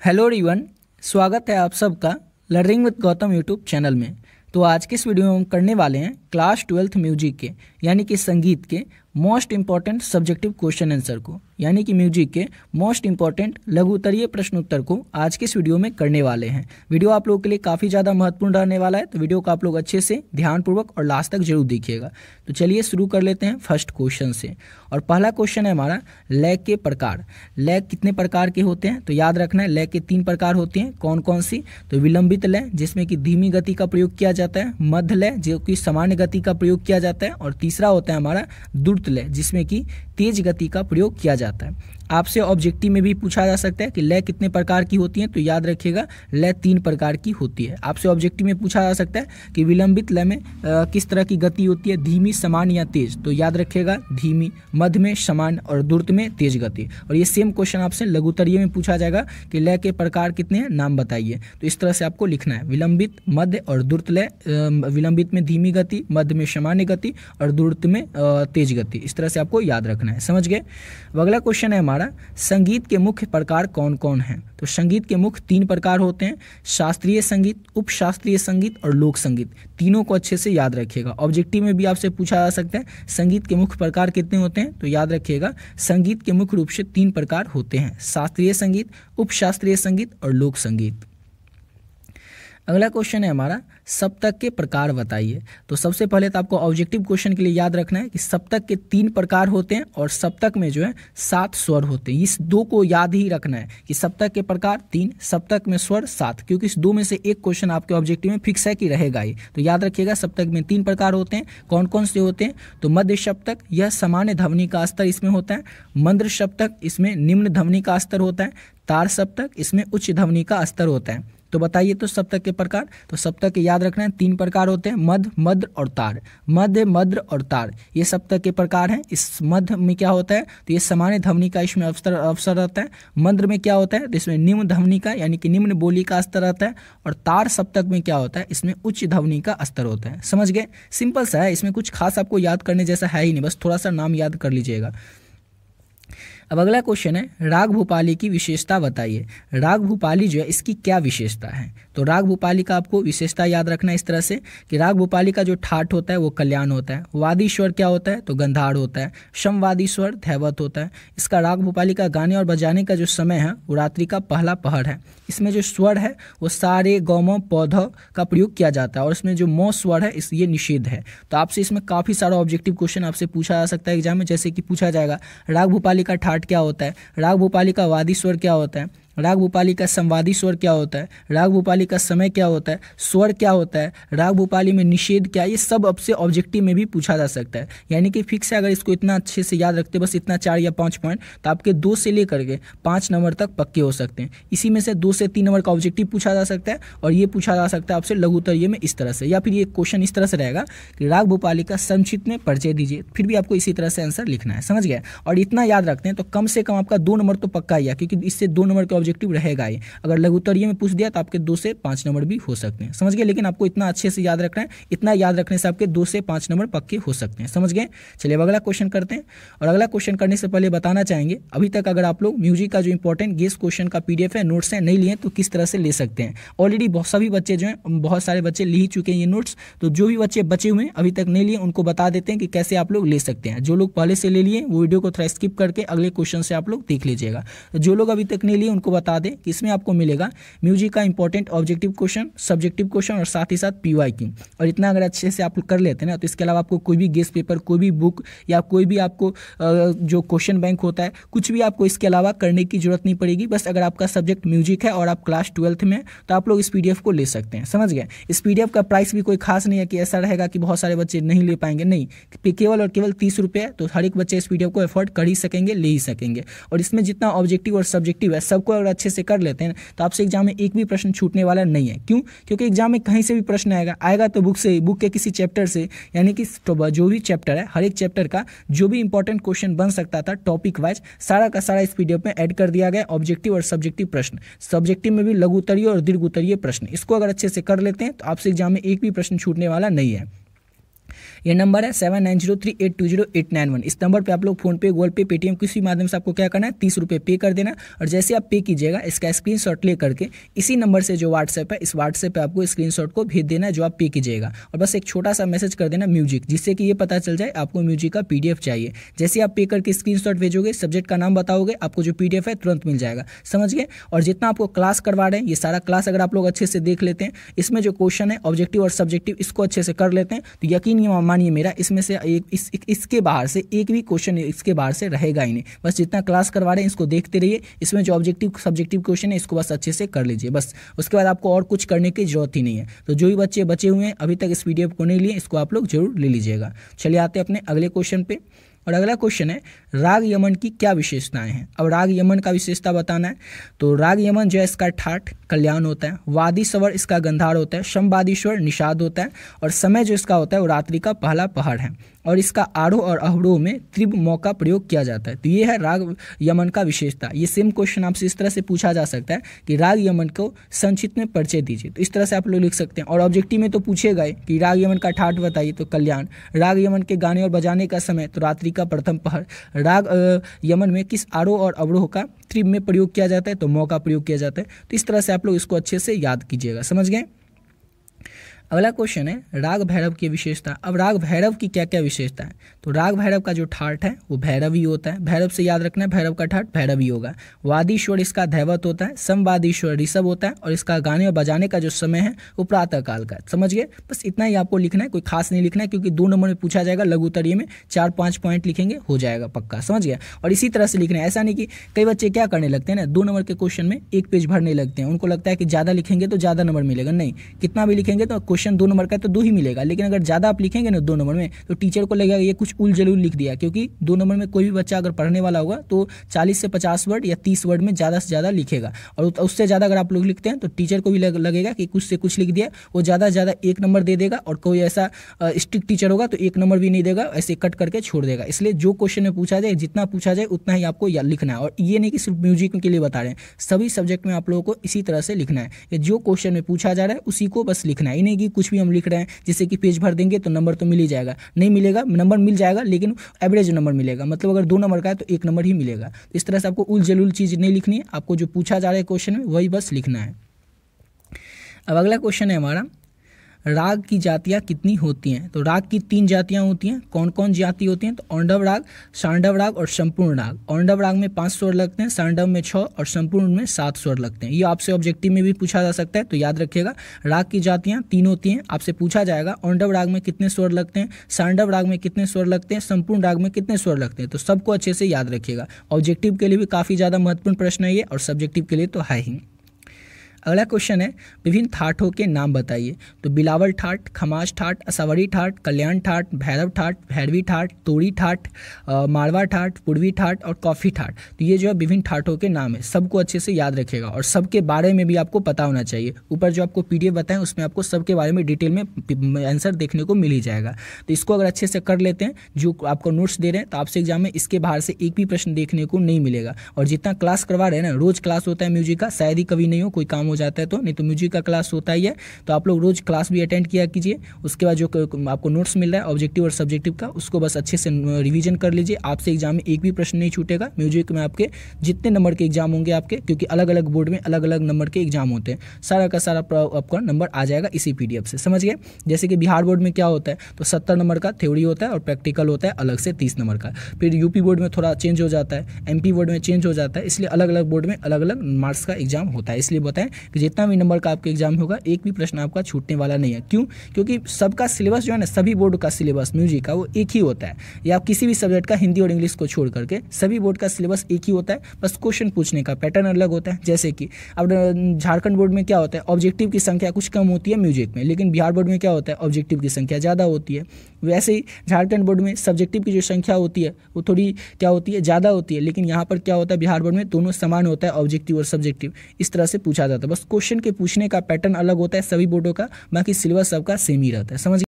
Hello everyone, स्वागत है आप सबका learning with Gautam YouTube channel में। तो आज के इस वीडियो में हम करने वाले हैं क्लास 12th म्यूजिक के यानी कि संगीत के most important subjective question answer को, यानी कि म्यूजिक के मोस्ट इंपॉर्टेंट लघु उत्तरीय प्रश्न उत्तर को आज के इस वीडियो में करने वाले हैं। वीडियो आप लोगों के लिए काफ़ी ज़्यादा महत्वपूर्ण रहने वाला है, तो वीडियो को आप लोग अच्छे से ध्यानपूर्वक और लास्ट तक जरूर देखिएगा। तो चलिए शुरू कर लेते हैं फर्स्ट क्वेश्चन से। और पहला क्वेश्चन है हमारा लय के प्रकार। लय कितने प्रकार के होते हैं? तो याद रखना है लय के 3 प्रकार होते हैं। कौन कौन सी? तो विलंबित लय जिसमें कि धीमी गति का प्रयोग किया जाता है, मध्य लय जो कि सामान्य गति का प्रयोग किया जाता है, और तीसरा होता है हमारा द्रुत लय जिसमें कि तेज गति का प्रयोग किया जाता है। आपसे ऑब्जेक्टिव में भी पूछा जा सकता है कि लय कितने प्रकार की होती है, तो याद रखिएगा लय 3 प्रकार की होती है। आपसे ऑब्जेक्टिव में पूछा जा सकता है कि विलंबित लय में किस तरह की गति होती है, धीमी, समान या तेज, तो याद रखिएगा धीमी, मध्य में समान और द्रुत में तेज गति। और ये सेम क्वेश्चन आपसे लघु उत्तरीय में पूछा जाएगा कि लय के प्रकार कितने हैं, नाम बताइए। तो इस तरह से आपको लिखना है विलंबित, मध्य और द्रुत लय। विलंबित में धीमी गति, मध्य में सामान्य गति और द्रुत में तेज गति। इस तरह से आपको याद रखना है, समझ गए। अगला क्वेश्चन है हमारा संगीत के मुख्य प्रकार कौन कौन हैं? तो संगीत के मुख्य 3 प्रकार होते हैं, शास्त्रीय संगीत, उपशास्त्रीय संगीत और लोक संगीत। तीनों को अच्छे से याद रखिएगा। ऑब्जेक्टिव में भी आपसे पूछा जा सकता है संगीत के मुख्य प्रकार कितने होते हैं, तो याद रखिएगा संगीत के मुख्य रूप से 3 प्रकार होते हैं, शास्त्रीय संगीत, उपशास्त्रीय संगीत और लोक संगीत। अगला क्वेश्चन है हमारा सप्तक के प्रकार बताइए। तो सबसे पहले तो आपको ऑब्जेक्टिव क्वेश्चन के लिए याद रखना है कि सप्तक के 3 प्रकार होते हैं और सप्तक में जो है 7 स्वर होते हैं। इस 2 को याद ही रखना है कि सप्तक के प्रकार 3, सप्तक में स्वर 7, क्योंकि इस 2 में से एक क्वेश्चन आपके ऑब्जेक्टिव में फिक्स है कि रहेगा ही। तो याद रखिएगा सप्तक में 3 प्रकार होते हैं। कौन कौन से होते हैं? तो मध्य सप्तक, यह सामान्य ध्वनि का स्तर इसमें होता है। मंद्र सप्तक, इसमें निम्न ध्वनि का स्तर होता है। तार सप्तक, इसमें उच्च ध्वनि का स्तर होता है। तो बताइए तो सप्तक के प्रकार। तो सप्तक के याद रखना है 3 प्रकार होते हैं, मध्य, मद्र और तार। मध्य, मद्र और तार ये सप्तक के प्रकार हैं। इस मध्य में क्या होता है, तो ये सामान्य ध्वनि का इसमें अवसर रहता है। मद्र में क्या होता है, तो इसमें निम्न ध्वनि का यानी कि निम्न बोली का स्तर रहता है। और तार सप्तक में क्या होता है, इसमें उच्च ध्वनि का स्तर होता है। समझ गए, सिंपल सा है, इसमें कुछ खास आपको याद करने जैसा है ही नहीं, बस थोड़ा सा नाम याद कर लीजिएगा। अब अगला क्वेश्चन है राग भूपाली की विशेषता बताइए। राग भूपाली जो है इसकी क्या विशेषता है? तो राग भूपाली का आपको विशेषता याद रखना है इस तरह से कि राग भूपाली का जो ठाठ होता है वो कल्याण होता है। वादी स्वर क्या होता है, तो गंधार होता है। समवादी स्वर धैवत होता है। इसका राग भूपाली का गाने और बजाने का जो समय है वो रात्रि का पहला पहर है। इसमें जो स्वर है वो सारे गौमों पौधों का प्रयोग किया जाता है और इसमें जो मौ स्वर है ये निषेध है। तो आपसे इसमें काफ़ी सारा ऑब्जेक्टिव क्वेश्चन आपसे पूछा जा सकता है एग्जाम में, जैसे कि पूछा जाएगा राग भूपाली का ठाठ क्या होता है, राग भूपाली का वादी स्वर क्या होता है, राग भूपाली का संवादी स्वर क्या होता है, राग भूपाली का समय क्या होता है, स्वर क्या होता है, राग भूपाली में निषेध क्या, ये सब आपसे ऑब्जेक्टिव में भी पूछा जा सकता है। यानी कि फिक्स है, अगर इसको इतना अच्छे से याद रखते बस इतना 4 या 5 पॉइंट, तो आपके 2 से लेकर के 5 नंबर तक पक्के हो सकते हैं। इसी में से 2 से 3 नंबर का ऑब्जेक्टिव पूछा जा सकता है और ये पूछा जा सकता है आपसे लघु उत्तरीय में इस तरह से, या फिर ये क्वेश्चन इस तरह से रहेगा कि राग भूपाली का संक्षिप्त में परिचय दीजिए, फिर भी आपको इसी तरह से आंसर लिखना है। समझ गया। और इतना याद रखते हैं तो कम से कम आपका 2 नंबर तो पक्का ही है, क्योंकि इससे 2 नंबर के ऑब्जेक्टिव रहेगा ही। अगर लघु उत्तरीय में पूछ दिया तो आपके 2 से 5 नंबर भी हो सकते हैं। समझ गए। लेकिन आपको इतना अच्छे से याद रखना है, इतना याद रखने से आपके 2 से 5 नंबर पक्के हो सकते हैं। समझ गए। चलिए अब अगला क्वेश्चन करते हैं। और अगला क्वेश्चन करने से पहले बताना चाहेंगे, अभी तक अगर आप लोग म्यूजिक का जो इंपॉर्टेंट गेस क्वेश्चन का PDF है, नोट्स है, नहीं लिए तो किस तरह से ले सकते हैं। ऑलरेडी सभी बच्चे जो हैं, बहुत सारे बच्चे ले ही चुके हैं ये नोट्स। तो जो भी बच्चे बचे हुए हैं अभी तक नहीं लिए उनको बता देते हैं कि कैसे आप लोग ले सकते हैं। जो लोग पहले से ले लिए वो वीडियो को थोड़ा स्किप करके अगले क्वेश्चन से आप लोग देख लीजिएगा। तो जो लोग अभी तक नहीं लिए उनको बता दें कि इसमें आपको मिलेगा म्यूजिक का important objective question, subjective question और साथ ही साथ PY की। और इतना अगर अच्छे से आप कर लेते हैं ना, तो इसके अलावा आपको कोई भी गेस्ट पेपर, कोई भी बुक या कोई भी आपको जो क्वेश्चन बैंक होता है, कुछ भी आपको इसके अलावा करने की जरूरत नहीं पड़ेगी। बस अगर आपका सब्जेक्ट म्यूजिक है और आप क्लास 12th में, तो आप लोग इस PDF को ले सकते हैं। समझ गए। इस PDF का प्राइस भी कोई खास नहीं है कि ऐसा रहेगा कि बहुत सारे बच्चे नहीं ले पाएंगे, नहीं, केवल और केवल 30 रुपये है। तो हर एक बच्चे इस PDF को अफोर्ड कर ही सकेंगे, ले ही सकेंगे। और इसमें जितना ऑब्जेक्टिव और सब्जेक्टिव है सबको अगर अच्छे से कर लेते हैं तो आपसे एग्जाम में एक भी प्रश्न छूटने वाला नहीं है। क्यों? क्योंकि एग्जाम में कहीं से भी प्रश्न आएगा तो बुक से, बुक के किसी चैप्टर से, यानी कि जो भी चैप्टर है हर एक चैप्टर का जो भी इंपॉर्टेंट क्वेश्चन बन सकता था टॉपिक वाइज, सारा का सारा इस PDF में ऐड कर दिया गया। ऑब्जेक्टिव और सब्जेक्टिव प्रश्न, सब्जेक्टिव में भी लघु उत्तरीय और दीर्घ उत्तरीय प्रश्न, इसको अगर अच्छे से कर लेते हैं तो आपसे एग्जाम में एक भी प्रश्न छूटने वाला नहीं है। ये नंबर है 7903820891। इस नंबर पे आप लोग फोन पे, गूगल पे, पेटीएम किसी माध्यम से आपको क्या करना है, 30 रुपये पे कर देना। और जैसे आप पे कीजिएगा इसका स्क्रीनशॉट ले करके इसी नंबर से जो व्हाट्सएप है, इस व्हाट्सएप पे आपको स्क्रीनशॉट को भेज देना है जो आप पे कीजिएगा। और बस एक छोटा सा मैसेज कर देना म्यूजिक, जिससे कि ये पता चल जाए आपको म्यूजिक का पीडीएफ चाहिए। जैसे आप पे करके स्क्रीनशॉट भेजोगे, सब्जेक्ट का नाम बताओगे, आपको जो पीडीएफ है तुरंत मिल जाएगा। समझ गए। और जितना आपको क्लास करवा रहे हैं, ये सारा क्लास अगर आप लोग अच्छे से देख लेते हैं, इसमें जो क्वेश्चन है ऑब्जेक्टिव और सब्जेक्टिव, इसको अच्छे से कर लेते हैं, तो यकीन मानिए मेरा, इसमें से इसके बाहर से एक भी क्वेश्चन इसके बाहर से रहेगा ही नहीं। बस जितना क्लास करवा रहे हैं इसको देखते रहिए, इसमें जो ऑब्जेक्टिव सब्जेक्टिव क्वेश्चन है इसको बस अच्छे से कर लीजिए, बस उसके बाद आपको और कुछ करने की जरूरत ही नहीं है। तो जो भी बच्चे बचे हुए हैं अभी तक इस पीडीएफ को नहीं लिए, इसको आप लोग जरूर ले लीजिएगा। चलिए आते हैं अपने अगले क्वेश्चन पे। और अगला क्वेश्चन है, राग यमन की क्या विशेषताएं हैं। अब राग यमन का विशेषता बताना है। तो राग यमन जो है इसका ठाठ कल्याण होता है, वादी स्वर इसका गंधार होता है, शमवादी स्वर निषाद होता है, और समय जो इसका होता है वो रात्रि का पहला पहाड़ है, और इसका आरोह और अवरोह में त्रिभ मौ का प्रयोग किया जाता है। तो ये है राग यमन का विशेषता। ये सेम क्वेश्चन आपसे इस तरह से पूछा जा सकता है कि राग यमन को संक्षिप्त में परिचय दीजिए, तो इस तरह से आप लोग लिख सकते हैं। और ऑब्जेक्टिव में तो पूछेगा ही कि राग यमन का ठाठ बताइए, तो कल्याण। राग यमन के गाने और बजाने का समय, तो रात्रि का प्रथम पहर। राग यमन में किस आरोह और अवरोह का त्रिभ में प्रयोग किया जाता है, तो मौ का प्रयोग किया जाता है। तो इस तरह से आप लोग इसको अच्छे से याद कीजिएगा। समझ गए। अगला क्वेश्चन है राग भैरव की विशेषता। अब राग भैरव की क्या क्या विशेषता है। तो राग भैरव का जो ठाठ है वो भैरव ही होता है, भैरव से याद रखना है, भैरव का ठाठ भैरव ही होगा। वादी स्वर इसका धैवत होता है, समवादी स्वर ऋषभ होता है, और इसका गाने और बजाने का जो समय है वो प्रातः काल का है। समझ गए। बस इतना ही आपको लिखना है, कोई खास नहीं लिखना है, क्योंकि 2 नंबर में पूछा जाएगा, लघु उत्तरीय में 4-5 पॉइंट लिखेंगे, हो जाएगा पक्का। समझ गया। और इसी तरह से लिखना है, ऐसा नहीं कि कई बच्चे क्या करने लगते हैं ना, 2 नंबर के क्वेश्चन में 1 पेज भरने लगते हैं, उनको लगता है कि ज़्यादा लिखेंगे तो ज़्यादा नंबर मिलेगा। नहीं, कितना भी लिखेंगे तो क्वेश्चन 2 नंबर का तो 2 ही मिलेगा, लेकिन अगर ज़्यादा आप लिखेंगे ना 2 नंबर में, तो टीचर को लगेगा ये कुछ उल जलूल लिख दिया, क्योंकि 2 नंबर में कोई भी बच्चा अगर पढ़ने वाला होगा तो 40 से 50 वर्ड या 30 वर्ड में ज़्यादा से ज़्यादा लिखेगा, और उससे ज़्यादा अगर आप लोग लिखते हैं तो टीचर को भी लगेगा कि कुछ से कुछ लिख दिया, वो ज़्यादा से ज़्यादा 1 नंबर दे देगा, और कोई ऐसा स्ट्रिक्ट टीचर होगा तो 1 नंबर भी नहीं देगा, ऐसे कट करके छोड़ देगा। इसलिए जो क्वेश्चन में पूछा जाए, जितना पूछा जाए उतना ही आपको लिखना है। और ये नहीं कि सिर्फ म्यूजिक के लिए बता रहे हैं, सभी सब्जेक्ट में आप लोगों को इसी तरह से लिखना है। जो क्वेश्चन में पूछा जा रहा है उसी को बस लिखना है, ये नहीं कि कुछ भी हम लिख रहे हैं जिससे कि पेज भर देंगे तो नंबर तो मिल ही जाएगा। नहीं मिलेगा, नंबर मिल जाएगा लेकिन एवरेज नंबर मिलेगा, मतलब अगर 2 नंबर का है तो 1 नंबर ही मिलेगा। तो इस तरह से आपको उल जलूल चीज़ नहीं लिखनी है, आपको जो पूछा जा रहा है क्वेश्चन में वही बस लिखना है। अब अगला क्वेश्चन है हमारा, राग की जातियाँ कितनी होती हैं। तो राग की 3 जातियाँ होती हैं। कौन कौन जाति होती हैं। तो औंढव राग, साण्डव राग और संपूर्ण राग। औंढव राग में 5 स्वर लगते हैं, साण्डव में 6 और संपूर्ण में 7 स्वर लगते हैं। ये आपसे ऑब्जेक्टिव में भी पूछा जा सकता है, तो याद रखिएगा। राग की जातियाँ 3 होती हैं, आपसे पूछा जाएगा औंढव राग में कितने स्वर लगते हैं, साण्डव राग में कितने स्वर लगते हैं, संपूर्ण राग में कितने स्वर लगते हैं। तो सबको अच्छे से याद रखिएगा। ऑब्जेक्टिव के लिए भी काफ़ी ज़्यादा महत्वपूर्ण प्रश्न है ये, और सब्जेक्टिव के लिए तो है ही। अगला क्वेश्चन है, विभिन्न ठाठों के नाम बताइए। तो बिलावल ठाठ, खमाज ठाठ, असावरी ठाठ, कल्याण ठाठ, भैरव ठाठ, भैरवी ठाठ, तोड़ी ठाठ, मारवा ठाठ, पूर्वी ठाठ और कॉफी ठाठ। तो ये जो है विभिन्न ठाठों के नाम है, सबको अच्छे से याद रखेगा, और सबके बारे में भी आपको पता होना चाहिए। ऊपर जो आपको पीडीएफ बताएं उसमें आपको सबके बारे में डिटेल में आंसर देखने को मिल ही जाएगा। तो इसको अगर अच्छे से कर लेते हैं, जो आपको नोट्स दे रहे हैं, तो आपसे एग्जाम में इसके बाहर से एक भी प्रश्न देखने को नहीं मिलेगा। और जितना क्लास करवा रहे हैं ना, रोज क्लास होता है म्यूजिक का, शायद ही कभी नहीं हो कोई काम हो जाता है तो, नहीं तो म्यूजिक का क्लास होता ही है। तो आप लोग रोज क्लास भी अटेंड किया कीजिए। उसके बाद जो आपको नोट्स मिल रहा है ऑब्जेक्टिव और सब्जेक्टिव का, उसको बस अच्छे से रिवीजन कर लीजिए। आपसे एग्जाम में एक भी प्रश्न नहीं छूटेगा। म्यूजिक में आपके जितने नंबर के एग्जाम होंगे आपके, क्योंकि अलग अलग बोर्ड में अलग अलग नंबर के एग्जाम होते हैं, सारा का सारा आपका नंबर आ जाएगा इसी पीडीएफ से। समझ गए। जैसे कि बिहार बोर्ड में क्या होता है, तो 70 नंबर का थ्योरी होता है और प्रैक्टिकल होता है अलग से 30 नंबर का। फिर यूपी बोर्ड में थोड़ा चेंज हो जाता है, एमपी बोर्ड में चेंज हो जाता है, इसलिए अलग अलग बोर्ड में अलग अलग मार्क्स का एग्जाम होता है। इसलिए बताएं कि जितना भी नंबर का आपका एग्जाम होगा एक भी प्रश्न आपका छूटने वाला नहीं है। क्यों? क्योंकि सबका सिलेबस जो है ना, सभी बोर्ड का सिलेबस म्यूजिक का वो एक ही होता है, या आप किसी भी सब्जेक्ट का हिंदी और इंग्लिश को छोड़ करके सभी बोर्ड का सिलेबस एक ही होता है, बस क्वेश्चन पूछने का पैटर्न अलग होता है। जैसे कि अब झारखंड बोर्ड में क्या होता है, ऑब्जेक्टिव की संख्या कुछ कम होती है म्यूजिक में, लेकिन बिहार बोर्ड में क्या होता है, ऑब्जेक्टिव की संख्या ज़्यादा होती है। वैसे ही झारखंड बोर्ड में सब्जेक्टिव की जो संख्या होती है वो थोड़ी क्या होती है, ज़्यादा होती है, लेकिन यहाँ पर क्या होता है, बिहार बोर्ड में दोनों समान होता है, ऑब्जेक्टिव और सब्जेक्टिव। इस तरह से पूछा जाता है, बस क्वेश्चन के पूछने का पैटर्न अलग होता है सभी बोर्डों का, बाकी सिलेबस सबका सेम ही रहता है। समझ